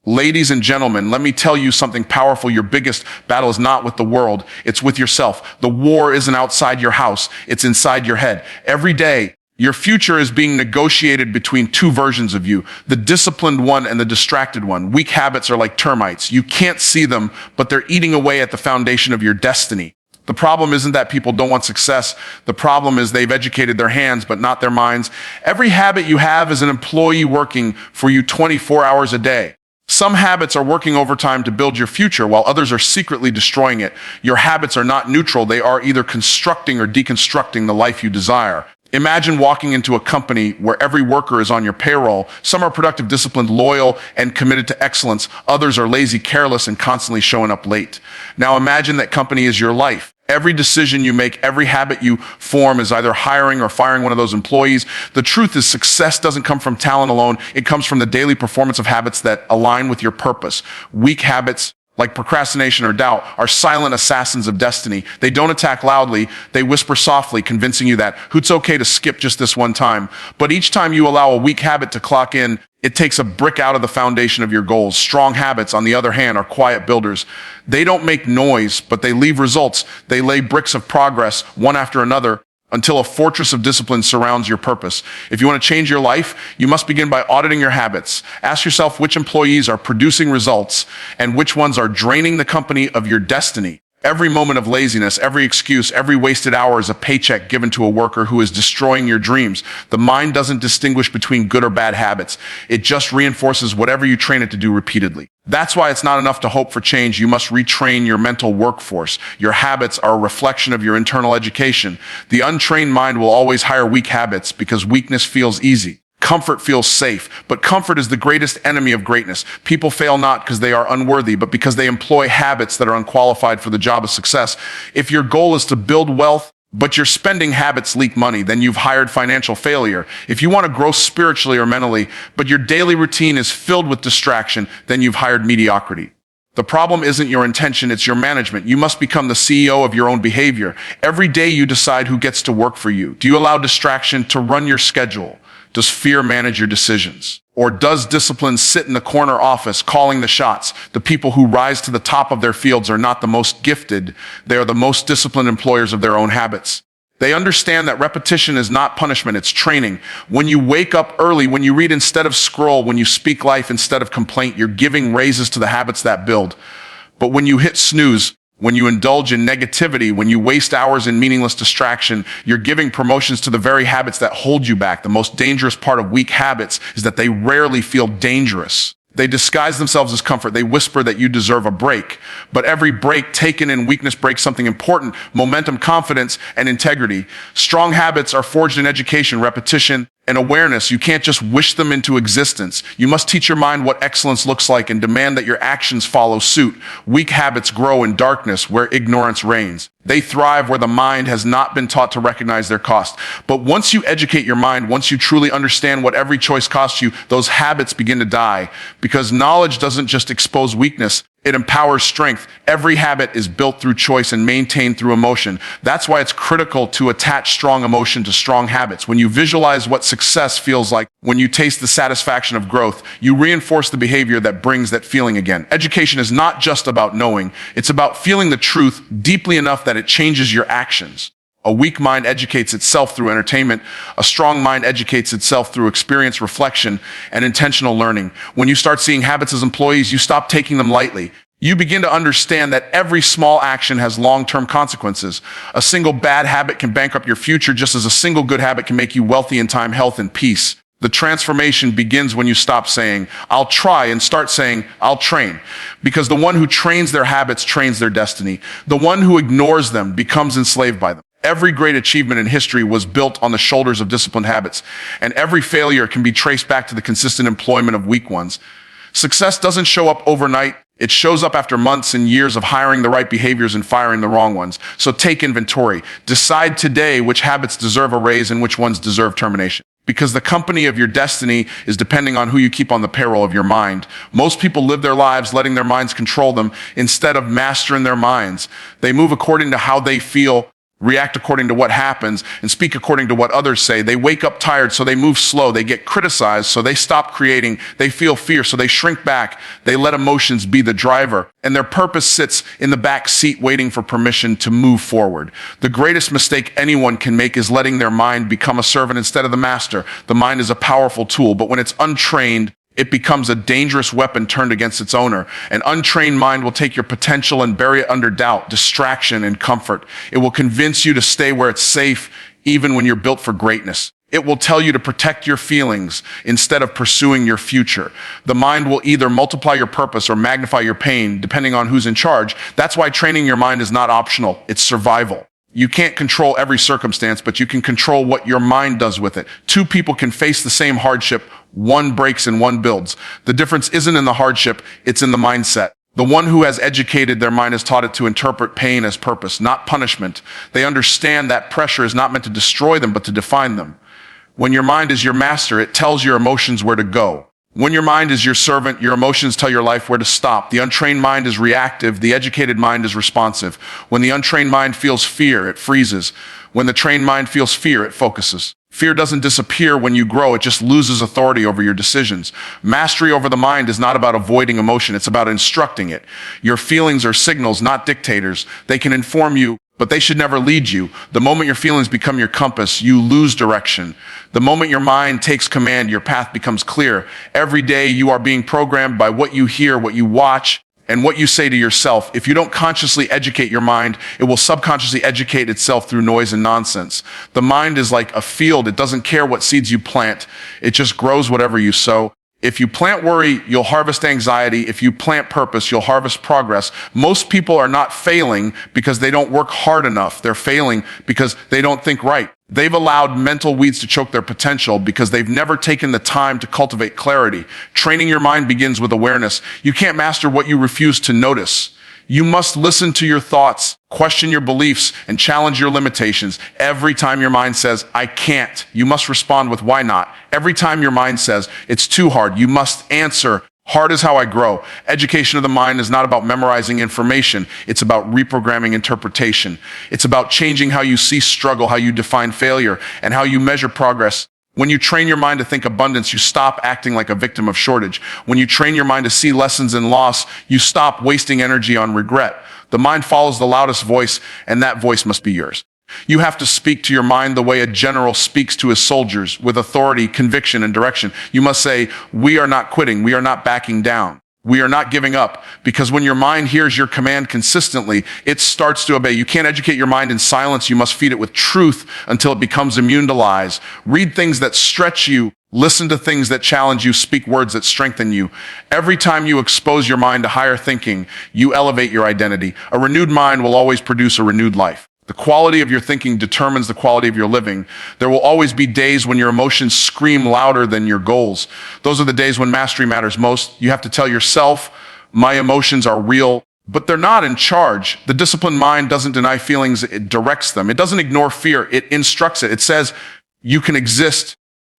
Ladies and gentlemen, let me tell you something powerful. Your biggest battle is not with the world, it's with yourself. The war isn't outside your house, it's inside your head. Every day, your future is being negotiated between two versions of you, the disciplined one and the distracted one. Weak habits are like termites. You can't see them, but they're eating away at the foundation of your destiny. The problem isn't that people don't want success. The problem is they've educated their hands, but not their minds. Every habit you have is an employee working for you 24 hours a day. Some habits are working overtime to build your future, while others are secretly destroying it. Your habits are not neutral. They are either constructing or deconstructing the life you desire. Imagine walking into a company where every worker is on your payroll. Some are productive, disciplined, loyal, and committed to excellence. Others are lazy, careless, and constantly showing up late. Now imagine that company is your life. Every decision you make, every habit you form is either hiring or firing one of those employees. The truth is, success doesn't come from talent alone. It comes from the daily performance of habits that align with your purpose. Weak habits, like procrastination or doubt, are silent assassins of destiny. They don't attack loudly. They whisper softly, convincing you that it's okay to skip just this one time. But each time you allow a weak habit to clock in, it takes a brick out of the foundation of your goals. Strong habits, on the other hand, are quiet builders. They don't make noise, but they leave results. They lay bricks of progress, one after another, until a fortress of discipline surrounds your purpose. If you want to change your life, you must begin by auditing your habits. Ask yourself which employees are producing results and which ones are draining the company of your destiny. Every moment of laziness, every excuse, every wasted hour is a paycheck given to a worker who is destroying your dreams. The mind doesn't distinguish between good or bad habits. It just reinforces whatever you train it to do repeatedly. That's why it's not enough to hope for change. You must retrain your mental workforce. Your habits are a reflection of your internal education. The untrained mind will always hire weak habits because weakness feels easy. Comfort feels safe, but comfort is the greatest enemy of greatness. People fail not because they are unworthy, but because they employ habits that are unqualified for the job of success. If your goal is to build wealth, but your spending habits leak money, then you've hired financial failure. If you want to grow spiritually or mentally, but your daily routine is filled with distraction, then you've hired mediocrity. The problem isn't your intention, it's your management. You must become the CEO of your own behavior. Every day you decide who gets to work for you. Do you allow distraction to run your schedule? Does fear manage your decisions? Or does discipline sit in the corner office calling the shots? The people who rise to the top of their fields are not the most gifted. They are the most disciplined employers of their own habits. They understand that repetition is not punishment, it's training. When you wake up early, when you read instead of scroll, when you speak life instead of complaint, you're giving raises to the habits that build. But when you hit snooze, when you indulge in negativity, when you waste hours in meaningless distraction, you're giving promotions to the very habits that hold you back. The most dangerous part of weak habits is that they rarely feel dangerous. They disguise themselves as comfort. They whisper that you deserve a break. But every break taken in weakness breaks something important: momentum, confidence, and integrity. Strong habits are forged in education, repetition, and awareness. You can't just wish them into existence. You must teach your mind what excellence looks like and demand that your actions follow suit. Weak habits grow in darkness where ignorance reigns. They thrive where the mind has not been taught to recognize their cost. But once you educate your mind, once you truly understand what every choice costs you, those habits begin to die. Because knowledge doesn't just expose weakness, it empowers strength. Every habit is built through choice and maintained through emotion. That's why it's critical to attach strong emotion to strong habits. When you visualize what success feels like, when you taste the satisfaction of growth, you reinforce the behavior that brings that feeling again. Education is not just about knowing, it's about feeling the truth deeply enough that it changes your actions. A weak mind educates itself through entertainment. A strong mind educates itself through experience, reflection, and intentional learning. When you start seeing habits as employees, you stop taking them lightly. You begin to understand that every small action has long-term consequences. A single bad habit can bankrupt your future, just as a single good habit can make you wealthy in time, health, and peace. The transformation begins when you stop saying, "I'll try," and start saying, "I'll train." Because the one who trains their habits trains their destiny. The one who ignores them becomes enslaved by them. Every great achievement in history was built on the shoulders of disciplined habits, and every failure can be traced back to the consistent employment of weak ones. Success doesn't show up overnight. It shows up after months and years of hiring the right behaviors and firing the wrong ones. So take inventory. Decide today which habits deserve a raise and which ones deserve termination. Because the company of your destiny is depending on who you keep on the payroll of your mind. Most people live their lives letting their minds control them instead of mastering their minds. They move according to how they feel react according to what happens, and speak according to what others say. They wake up tired, so they move slow. They get criticized, so they stop creating. They feel fear, so they shrink back. They let emotions be the driver, and their purpose sits in the back seat waiting for permission to move forward. The greatest mistake anyone can make is letting their mind become a servant instead of the master. The mind is a powerful tool, but when it's untrained, it becomes a dangerous weapon turned against its owner. An untrained mind will take your potential and bury it under doubt, distraction, and comfort. It will convince you to stay where it's safe, even when you're built for greatness. It will tell you to protect your feelings instead of pursuing your future. The mind will either multiply your purpose or magnify your pain, depending on who's in charge. That's why training your mind is not optional. It's survival. You can't control every circumstance, but you can control what your mind does with it. Two people can face the same hardship. One breaks and one builds. The difference isn't in the hardship, it's in the mindset. The one who has educated their mind has taught it to interpret pain as purpose, not punishment. They understand that pressure is not meant to destroy them, but to define them. When your mind is your master, it tells your emotions where to go. When your mind is your servant, your emotions tell your life where to stop. The untrained mind is reactive. The educated mind is responsive. When the untrained mind feels fear, it freezes. When the trained mind feels fear, it focuses. Fear doesn't disappear when you grow. It just loses authority over your decisions. Mastery over the mind is not about avoiding emotion. It's about instructing it. Your feelings are signals, not dictators. They can inform you, but they should never lead you. The moment your feelings become your compass, you lose direction. The moment your mind takes command, your path becomes clear. Every day you are being programmed by what you hear, what you watch, and what you say to yourself. If you don't consciously educate your mind, it will subconsciously educate itself through noise and nonsense. The mind is like a field. It doesn't care what seeds you plant. It just grows whatever you sow. If you plant worry, you'll harvest anxiety. If you plant purpose, you'll harvest progress. Most people are not failing because they don't work hard enough. They're failing because they don't think right. They've allowed mental weeds to choke their potential because they've never taken the time to cultivate clarity. Training your mind begins with awareness. You can't master what you refuse to notice. You must listen to your thoughts, question your beliefs, and challenge your limitations. Every time your mind says, I can't, you must respond with why not. Every time your mind says, it's too hard, you must answer, hard is how I grow. Education of the mind is not about memorizing information. It's about reprogramming interpretation. It's about changing how you see struggle, how you define failure, and how you measure progress. When you train your mind to think abundance, you stop acting like a victim of shortage. When you train your mind to see lessons in loss, you stop wasting energy on regret. The mind follows the loudest voice, and that voice must be yours. You have to speak to your mind the way a general speaks to his soldiers, with authority, conviction, and direction. You must say, we are not quitting. We are not backing down. We are not giving up, because when your mind hears your command consistently, it starts to obey. You can't educate your mind in silence. You must feed it with truth until it becomes immune to lies. Read things that stretch you. Listen to things that challenge you. Speak words that strengthen you. Every time you expose your mind to higher thinking, you elevate your identity. A renewed mind will always produce a renewed life. The quality of your thinking determines the quality of your living. There will always be days when your emotions scream louder than your goals. Those are the days when mastery matters most. You have to tell yourself, my emotions are real, but they're not in charge. The disciplined mind doesn't deny feelings, it directs them. It doesn't ignore fear, it instructs it. It says, you can exist,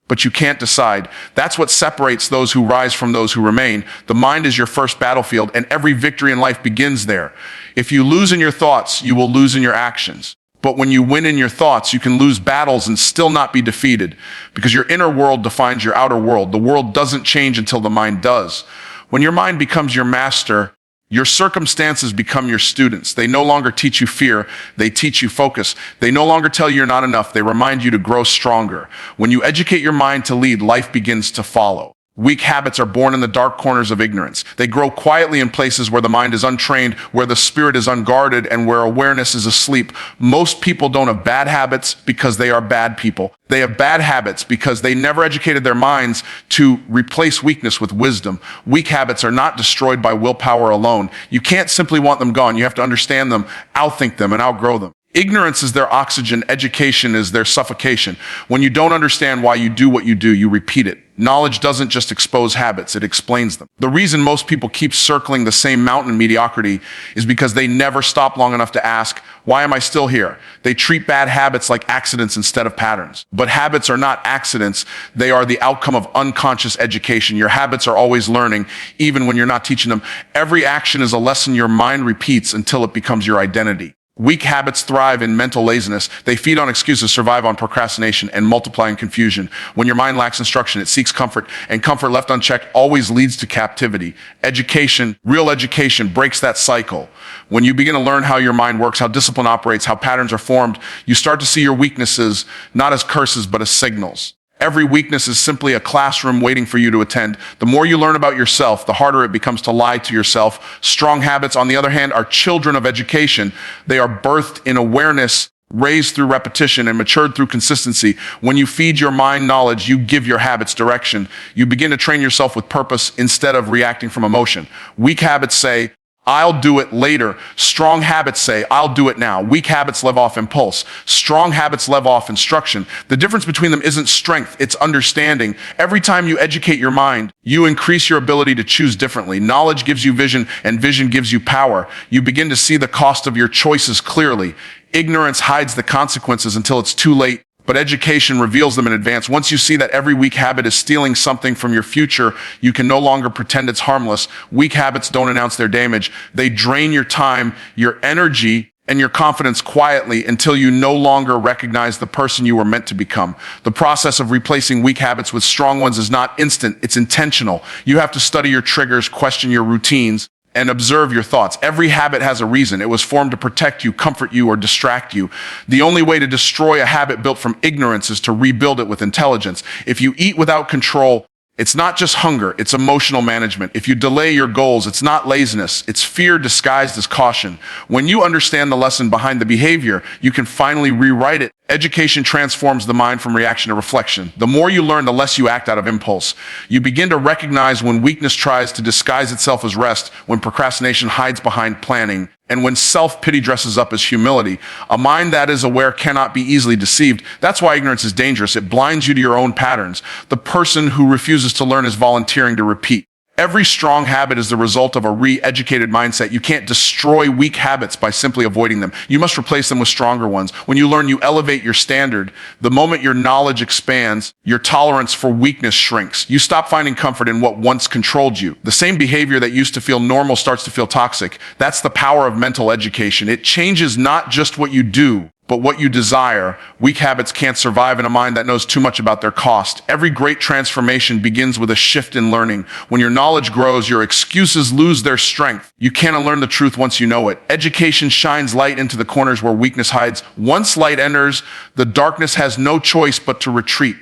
but you can't decide. That's what separates those who rise from those who remain. The mind is your first battlefield, and every victory in life begins there. If you lose in your thoughts, you will lose in your actions. But when you win in your thoughts, you can lose battles and still not be defeated, because your inner world defines your outer world. The world doesn't change until the mind does. When your mind becomes your master, your circumstances become your students. They no longer teach you fear. They teach you focus. They no longer tell you you're not enough. They remind you to grow stronger. When you educate your mind to lead, life begins to follow. Weak habits are born in the dark corners of ignorance. They grow quietly in places where the mind is untrained, where the spirit is unguarded, and where awareness is asleep. Most people don't have bad habits because they are bad people. They have bad habits because they never educated their minds to replace weakness with wisdom. Weak habits are not destroyed by willpower alone. You can't simply want them gone. You have to understand them, outthink them, and outgrow them. Ignorance is their oxygen. Education is their suffocation. When you don't understand why you do what you do, you repeat it. Knowledge doesn't just expose habits, it explains them. The reason most people keep circling the same mountain of mediocrity is because they never stop long enough to ask, why am I still here? They treat bad habits like accidents instead of patterns. But habits are not accidents. They are the outcome of unconscious education. Your habits are always learning, even when you're not teaching them. Every action is a lesson your mind repeats until it becomes your identity. Weak habits thrive in mental laziness. They feed on excuses, survive on procrastination, and multiply in confusion. When your mind lacks instruction, it seeks comfort, and comfort left unchecked always leads to captivity. Education, real education, breaks that cycle. When you begin to learn how your mind works, how discipline operates, how patterns are formed, you start to see your weaknesses not as curses, but as signals. Every weakness is simply a classroom waiting for you to attend. The more you learn about yourself, the harder it becomes to lie to yourself. Strong habits, on the other hand, are children of education. They are birthed in awareness, raised through repetition, and matured through consistency. When you feed your mind knowledge, you give your habits direction. You begin to train yourself with purpose instead of reacting from emotion. Weak habits say, I'll do it later. Strong habits say, I'll do it now. Weak habits live off impulse. Strong habits live off instruction. The difference between them isn't strength, it's understanding. Every time you educate your mind, you increase your ability to choose differently. Knowledge gives you vision, and vision gives you power. You begin to see the cost of your choices clearly. Ignorance hides the consequences until it's too late, but education reveals them in advance. Once you see that every weak habit is stealing something from your future, you can no longer pretend it's harmless. Weak habits don't announce their damage. They drain your time, your energy, and your confidence quietly until you no longer recognize the person you were meant to become. The process of replacing weak habits with strong ones is not instant, it's intentional. You have to study your triggers, question your routines, and observe your thoughts. Every habit has a reason. It was formed to protect you, comfort you, or distract you. The only way to destroy a habit built from ignorance is to rebuild it with intelligence. If you eat without control, it's not just hunger, it's emotional management. If you delay your goals, it's not laziness, it's fear disguised as caution. When you understand the lesson behind the behavior, you can finally rewrite it. Education transforms the mind from reaction to reflection. The more you learn, the less you act out of impulse. You begin to recognize when weakness tries to disguise itself as rest, when procrastination hides behind planning, and when self-pity dresses up as humility. A mind that is aware cannot be easily deceived. That's why ignorance is dangerous. It blinds you to your own patterns. The person who refuses to learn is volunteering to repeat. Every strong habit is the result of a re-educated mindset. You can't destroy weak habits by simply avoiding them. You must replace them with stronger ones. When you learn, you elevate your standard. The moment your knowledge expands, your tolerance for weakness shrinks. You stop finding comfort in what once controlled you. The same behavior that used to feel normal starts to feel toxic. That's the power of mental education. It changes not just what you do, but what you desire. Weak habits can't survive in a mind that knows too much about their cost. Every great transformation begins with a shift in learning. When your knowledge grows, your excuses lose their strength. You can't unlearn the truth once you know it. Education shines light into the corners where weakness hides. Once light enters, the darkness has no choice but to retreat.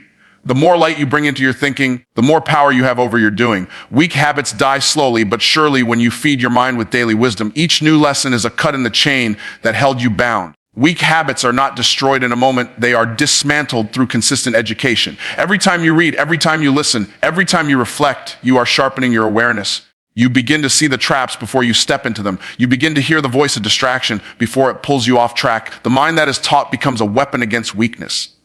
The more light you bring into your thinking, the more power you have over your doing. Weak habits die slowly but surely when you feed your mind with daily wisdom. Each new lesson is a cut in the chain that held you bound. Weak habits are not destroyed in a moment. They are dismantled through consistent education. Every time you read, every time you listen, every time you reflect, you are sharpening your awareness. You begin to see the traps before you step into them. You begin to hear the voice of distraction before it pulls you off track. The mind that is taught becomes a weapon against weakness.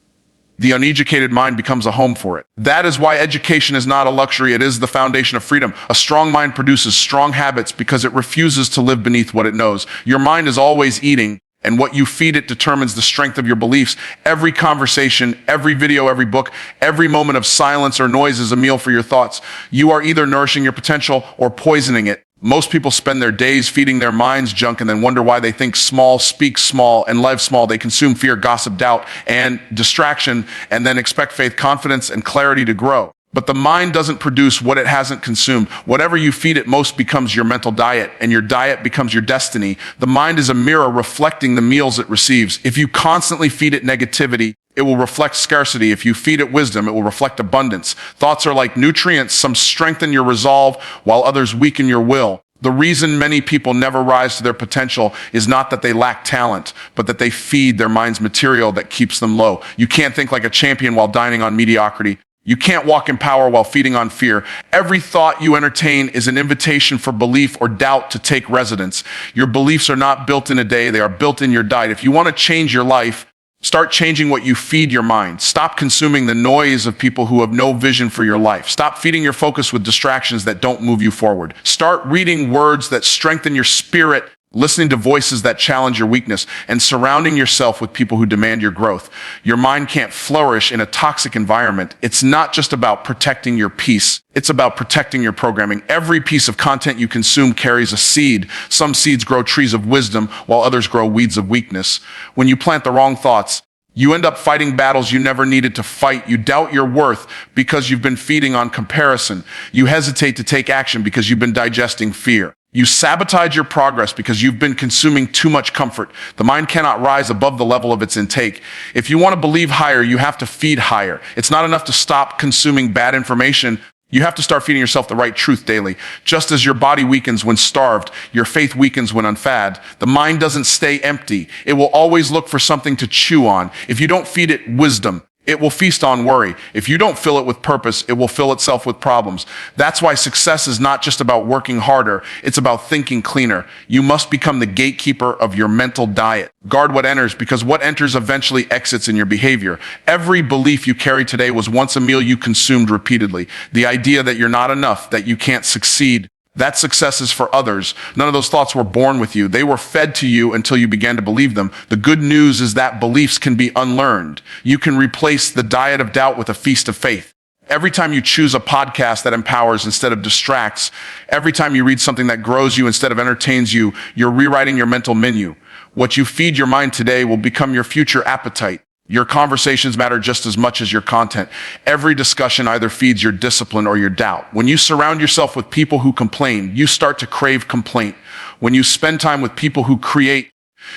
The uneducated mind becomes a home for it. That is why education is not a luxury. It is the foundation of freedom. A strong mind produces strong habits because it refuses to live beneath what it knows. Your mind is always eating, and what you feed it determines the strength of your beliefs. Every conversation, every video, every book, every moment of silence or noise is a meal for your thoughts. You are either nourishing your potential or poisoning it. Most people spend their days feeding their minds junk and then wonder why they think small, speak small, and live small. They consume fear, gossip, doubt, and distraction, and then expect faith, confidence, and clarity to grow. But the mind doesn't produce what it hasn't consumed. Whatever you feed it most becomes your mental diet, and your diet becomes your destiny. The mind is a mirror reflecting the meals it receives. If you constantly feed it negativity, it will reflect scarcity. If you feed it wisdom, it will reflect abundance. Thoughts are like nutrients. Some strengthen your resolve, while others weaken your will. The reason many people never rise to their potential is not that they lack talent, but that they feed their minds material that keeps them low. You can't think like a champion while dining on mediocrity. You can't walk in power while feeding on fear. Every thought you entertain is an invitation for belief or doubt to take residence. Your beliefs are not built in a day, they are built in your diet. If you want to change your life, start changing what you feed your mind. Stop consuming the noise of people who have no vision for your life. Stop feeding your focus with distractions that don't move you forward. Start reading words that strengthen your spirit, listening to voices that challenge your weakness, and surrounding yourself with people who demand your growth. Your mind can't flourish in a toxic environment. It's not just about protecting your peace. It's about protecting your programming. Every piece of content you consume carries a seed. Some seeds grow trees of wisdom, while others grow weeds of weakness. When you plant the wrong thoughts, you end up fighting battles you never needed to fight. You doubt your worth because you've been feeding on comparison. You hesitate to take action because you've been digesting fear. You sabotage your progress because you've been consuming too much comfort. The mind cannot rise above the level of its intake. If you want to believe higher, you have to feed higher. It's not enough to stop consuming bad information. You have to start feeding yourself the right truth daily. Just as your body weakens when starved, your faith weakens when unfed. The mind doesn't stay empty. It will always look for something to chew on. If you don't feed it wisdom, it will feast on worry. If you don't fill it with purpose, it will fill itself with problems. That's why success is not just about working harder. It's about thinking cleaner. You must become the gatekeeper of your mental diet. Guard what enters, because what enters eventually exits in your behavior. Every belief you carry today was once a meal you consumed repeatedly. The idea that you're not enough, that you can't succeed, that success is for others. None of those thoughts were born with you. They were fed to you until you began to believe them. The good news is that beliefs can be unlearned. You can replace the diet of doubt with a feast of faith. Every time you choose a podcast that empowers instead of distracts, every time you read something that grows you instead of entertains you, you're rewriting your mental menu. What you feed your mind today will become your future appetite. Your conversations matter just as much as your content. Every discussion either feeds your discipline or your doubt. When you surround yourself with people who complain, you start to crave complaint. When you spend time with people who create,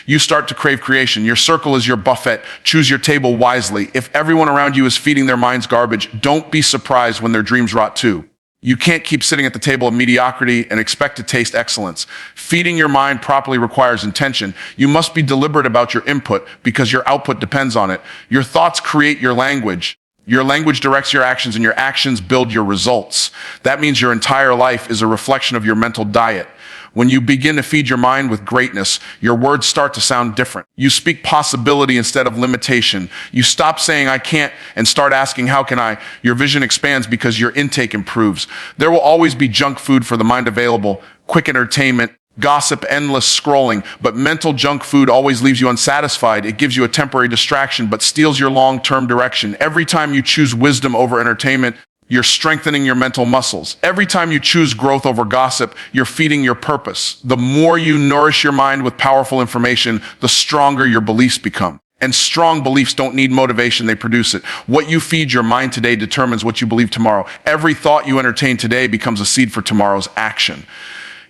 you start to crave creation. Your circle is your buffet. Choose your table wisely. If everyone around you is feeding their minds garbage, don't be surprised when their dreams rot too. You can't keep sitting at the table of mediocrity and expect to taste excellence. Feeding your mind properly requires intention. You must be deliberate about your input because your output depends on it. Your thoughts create your language. Your language directs your actions, and your actions build your results. That means your entire life is a reflection of your mental diet. When you begin to feed your mind with greatness, your words start to sound different. You speak possibility instead of limitation. You stop saying, I can't, and start asking, how can I? Your vision expands because your intake improves. There will always be junk food for the mind available, quick entertainment, gossip, endless scrolling, but mental junk food always leaves you unsatisfied. It gives you a temporary distraction, but steals your long-term direction. Every time you choose wisdom over entertainment, you're strengthening your mental muscles. Every time you choose growth over gossip, you're feeding your purpose. The more you nourish your mind with powerful information, the stronger your beliefs become. And strong beliefs don't need motivation, they produce it. What you feed your mind today determines what you believe tomorrow. Every thought you entertain today becomes a seed for tomorrow's action.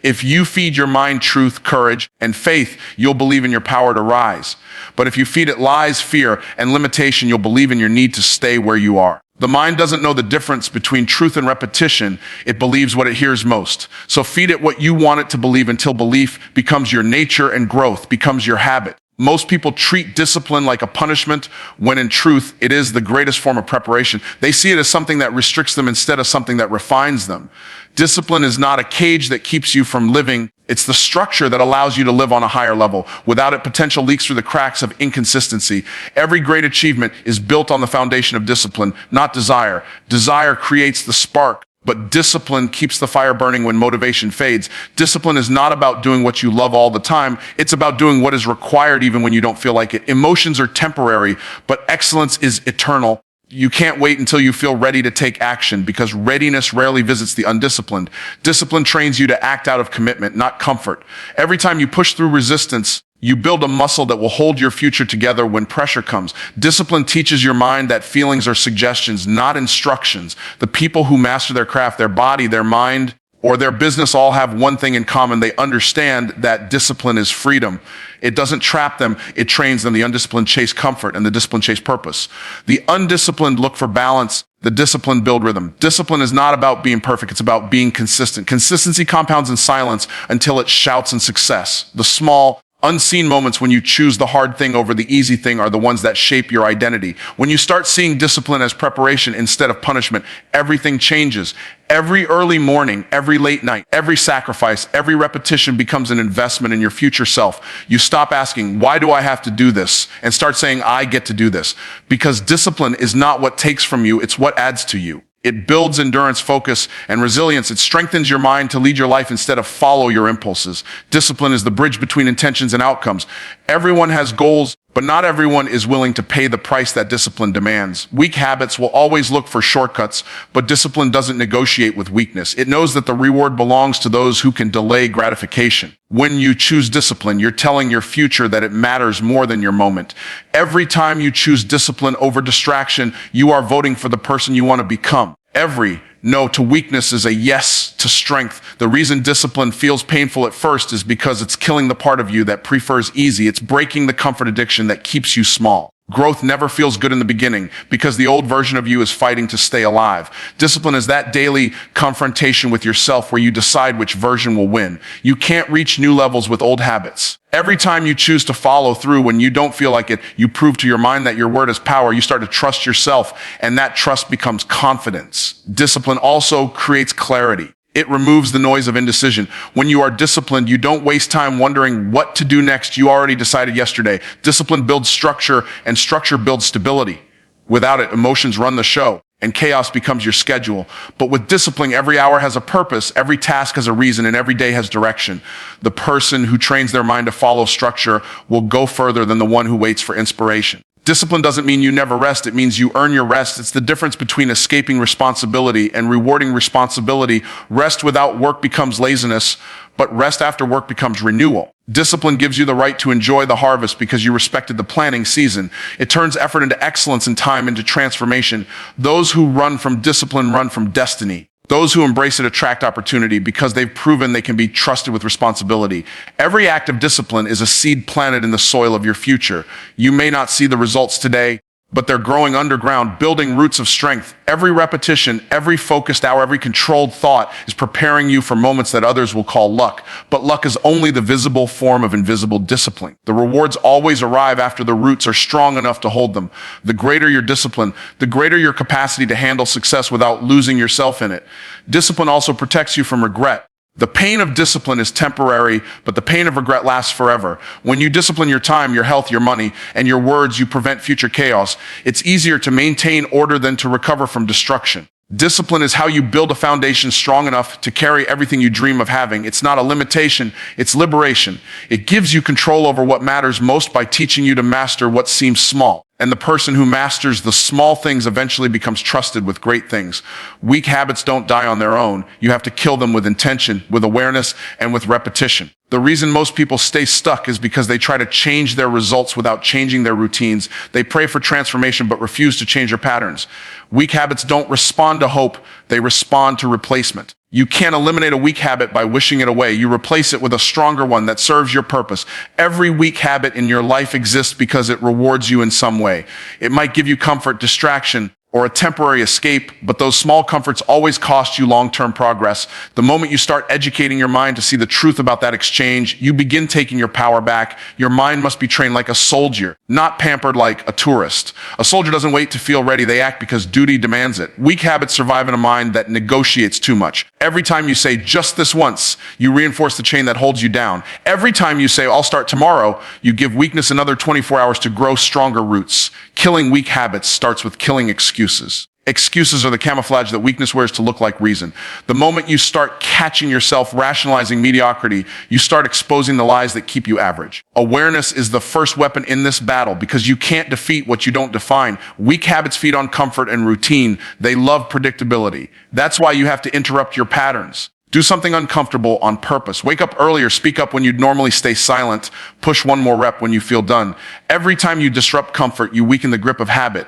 If you feed your mind truth, courage, and faith, you'll believe in your power to rise. But if you feed it lies, fear, and limitation, you'll believe in your need to stay where you are. The mind doesn't know the difference between truth and repetition. It believes what it hears most. So feed it what you want it to believe until belief becomes your nature and growth becomes your habit. Most people treat discipline like a punishment, when in truth, it is the greatest form of preparation. They see it as something that restricts them instead of something that refines them. Discipline is not a cage that keeps you from living. It's the structure that allows you to live on a higher level. Without it, potential leaks through the cracks of inconsistency. Every great achievement is built on the foundation of discipline, not desire. Desire creates the spark, but discipline keeps the fire burning when motivation fades. Discipline is not about doing what you love all the time. It's about doing what is required even when you don't feel like it. Emotions are temporary, but excellence is eternal. You can't wait until you feel ready to take action, because readiness rarely visits the undisciplined. Discipline trains you to act out of commitment, not comfort. Every time you push through resistance, you build a muscle that will hold your future together when pressure comes. Discipline teaches your mind that feelings are suggestions, not instructions. The people who master their craft, their body, their mind, or their business all have one thing in common. They understand that discipline is freedom. It doesn't trap them, it trains them. The undisciplined chase comfort, and the disciplined chase purpose. The undisciplined look for balance, the disciplined build rhythm. Discipline is not about being perfect, it's about being consistent. Consistency compounds in silence until it shouts in success. The small, unseen moments when you choose the hard thing over the easy thing are the ones that shape your identity. When you start seeing discipline as preparation instead of punishment, everything changes. Every early morning, every late night, every sacrifice, every repetition becomes an investment in your future self. You stop asking, why do I have to do this? And start saying, I get to do this. Because discipline is not what takes from you, it's what adds to you. It builds endurance, focus, and resilience. It strengthens your mind to lead your life instead of follow your impulses. Discipline is the bridge between intentions and outcomes. Everyone has goals, but not everyone is willing to pay the price that discipline demands. Weak habits will always look for shortcuts, but discipline doesn't negotiate with weakness. It knows that the reward belongs to those who can delay gratification. When you choose discipline, you're telling your future that it matters more than your moment. Every time you choose discipline over distraction, you are voting for the person you want to become. Every no to weakness is a yes to strength. The reason discipline feels painful at first is because it's killing the part of you that prefers easy. It's breaking the comfort addiction that keeps you small. Growth never feels good in the beginning because the old version of you is fighting to stay alive. Discipline is that daily confrontation with yourself where you decide which version will win. You can't reach new levels with old habits. Every time you choose to follow through when you don't feel like it, you prove to your mind that your word is power. You start to trust yourself, and that trust becomes confidence. Discipline also creates clarity. It removes the noise of indecision. When you are disciplined, you don't waste time wondering what to do next. You already decided yesterday. Discipline builds structure, and structure builds stability. Without it, emotions run the show, and chaos becomes your schedule. But with discipline, every hour has a purpose, every task has a reason, and every day has direction. The person who trains their mind to follow structure will go further than the one who waits for inspiration. Discipline doesn't mean you never rest. It means you earn your rest. It's the difference between escaping responsibility and rewarding responsibility. Rest without work becomes laziness, but rest after work becomes renewal. Discipline gives you the right to enjoy the harvest because you respected the planting season. It turns effort into excellence and time into transformation. Those who run from discipline run from destiny. Those who embrace it attract opportunity because they've proven they can be trusted with responsibility. Every act of discipline is a seed planted in the soil of your future. You may not see the results today, but they're growing underground, building roots of strength. Every repetition, every focused hour, every controlled thought is preparing you for moments that others will call luck. But luck is only the visible form of invisible discipline. The rewards always arrive after the roots are strong enough to hold them. The greater your discipline, the greater your capacity to handle success without losing yourself in it. Discipline also protects you from regret. The pain of discipline is temporary, but the pain of regret lasts forever. When you discipline your time, your health, your money, and your words, you prevent future chaos. It's easier to maintain order than to recover from destruction. Discipline is how you build a foundation strong enough to carry everything you dream of having. It's not a limitation, it's liberation. It gives you control over what matters most by teaching you to master what seems small. And the person who masters the small things eventually becomes trusted with great things. Weak habits don't die on their own. You have to kill them with intention, with awareness, and with repetition. The reason most people stay stuck is because they try to change their results without changing their routines. They pray for transformation but refuse to change their patterns. Weak habits don't respond to hope, they respond to replacement. You can't eliminate a weak habit by wishing it away. You replace it with a stronger one that serves your purpose. Every weak habit in your life exists because it rewards you in some way. It might give you comfort, distraction, or a temporary escape, but those small comforts always cost you long-term progress. The moment you start educating your mind to see the truth about that exchange, you begin taking your power back. Your mind must be trained like a soldier, not pampered like a tourist. A soldier doesn't wait to feel ready. They act because duty demands it. Weak habits survive in a mind that negotiates too much. Every time you say just this once, you reinforce the chain that holds you down. Every time you say I'll start tomorrow, you give weakness another 24 hours to grow stronger roots. Killing weak habits starts with killing excuses. Excuses are the camouflage that weakness wears to look like reason. The moment you start catching yourself rationalizing mediocrity, you start exposing the lies that keep you average. Awareness is the first weapon in this battle because you can't defeat what you don't define. Weak habits feed on comfort and routine. They love predictability. That's why you have to interrupt your patterns. Do something uncomfortable on purpose. Wake up earlier, speak up when you'd normally stay silent, push one more rep when you feel done. Every time you disrupt comfort, you weaken the grip of habit.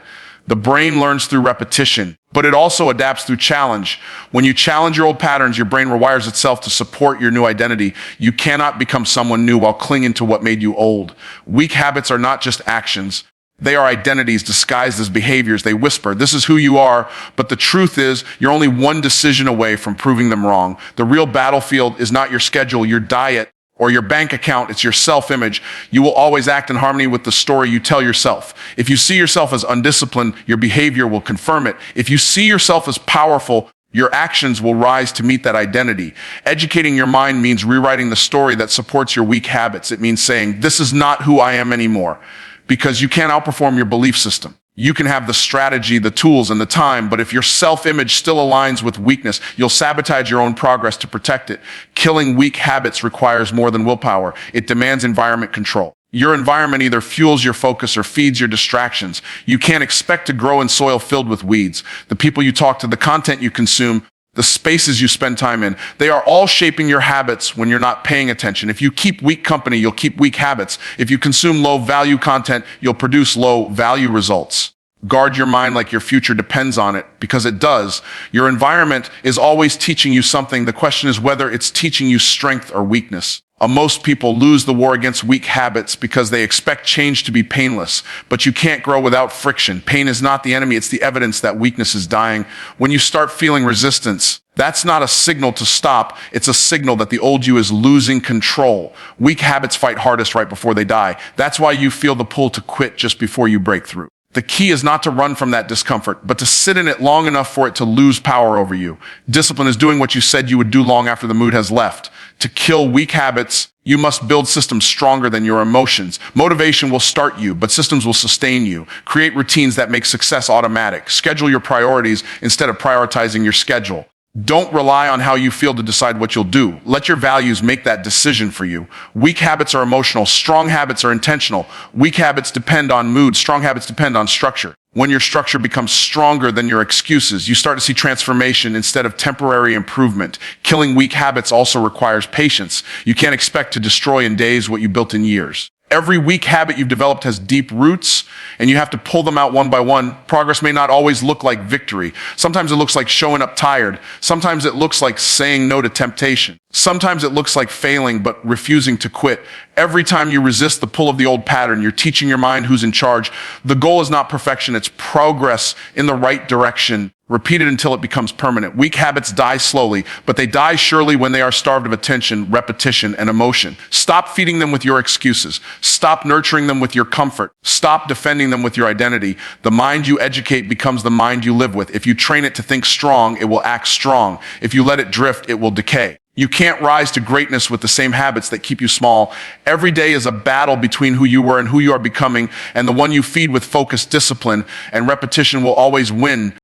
The brain learns through repetition, but it also adapts through challenge. When you challenge your old patterns, your brain rewires itself to support your new identity. You cannot become someone new while clinging to what made you old. Weak habits are not just actions. They are identities disguised as behaviors. They whisper, this is who you are, but the truth is you're only one decision away from proving them wrong. The real battlefield is not your schedule, your diet, or your bank account. It's your self-image. You will always act in harmony with the story you tell yourself. If you see yourself as undisciplined, your behavior will confirm it. If you see yourself as powerful, your actions will rise to meet that identity. Educating your mind means rewriting the story that supports your weak habits. It means saying, this is not who I am anymore, because you can't outperform your belief system. You can have the strategy, the tools, and the time, but if your self-image still aligns with weakness, you'll sabotage your own progress to protect it. Killing weak habits requires more than willpower. It demands environment control. Your environment either fuels your focus or feeds your distractions. You can't expect to grow in soil filled with weeds. The people you talk to, the content you consume, the spaces you spend time in, they are all shaping your habits when you're not paying attention. If you keep weak company, you'll keep weak habits. If you consume low-value content, you'll produce low-value results. Guard your mind like your future depends on it, because it does. Your environment is always teaching you something. The question is whether it's teaching you strength or weakness. Most people lose the war against weak habits because they expect change to be painless. But you can't grow without friction. Pain is not the enemy, it's the evidence that weakness is dying. When you start feeling resistance, that's not a signal to stop, it's a signal that the old you is losing control. Weak habits fight hardest right before they die. That's why you feel the pull to quit just before you break through. The key is not to run from that discomfort, but to sit in it long enough for it to lose power over you. Discipline is doing what you said you would do long after the mood has left. To kill weak habits, you must build systems stronger than your emotions. Motivation will start you, but systems will sustain you. Create routines that make success automatic. Schedule your priorities instead of prioritizing your schedule. Don't rely on how you feel to decide what you'll do. Let your values make that decision for you. Weak habits are emotional. Strong habits are intentional. Weak habits depend on mood. Strong habits depend on structure. When your structure becomes stronger than your excuses, you start to see transformation instead of temporary improvement. Killing weak habits also requires patience. You can't expect to destroy in days what you built in years. Every weak habit you've developed has deep roots, and you have to pull them out one by one. Progress may not always look like victory. Sometimes it looks like showing up tired. Sometimes it looks like saying no to temptation. Sometimes it looks like failing but refusing to quit. Every time you resist the pull of the old pattern, you're teaching your mind who's in charge. The goal is not perfection, it's progress in the right direction. Repeat it until it becomes permanent. Weak habits die slowly, but they die surely when they are starved of attention, repetition, and emotion. Stop feeding them with your excuses. Stop nurturing them with your comfort. Stop defending them with your identity. The mind you educate becomes the mind you live with. If you train it to think strong, it will act strong. If you let it drift, it will decay. You can't rise to greatness with the same habits that keep you small. Every day is a battle between who you were and who you are becoming, and the one you feed with focused discipline and repetition will always win.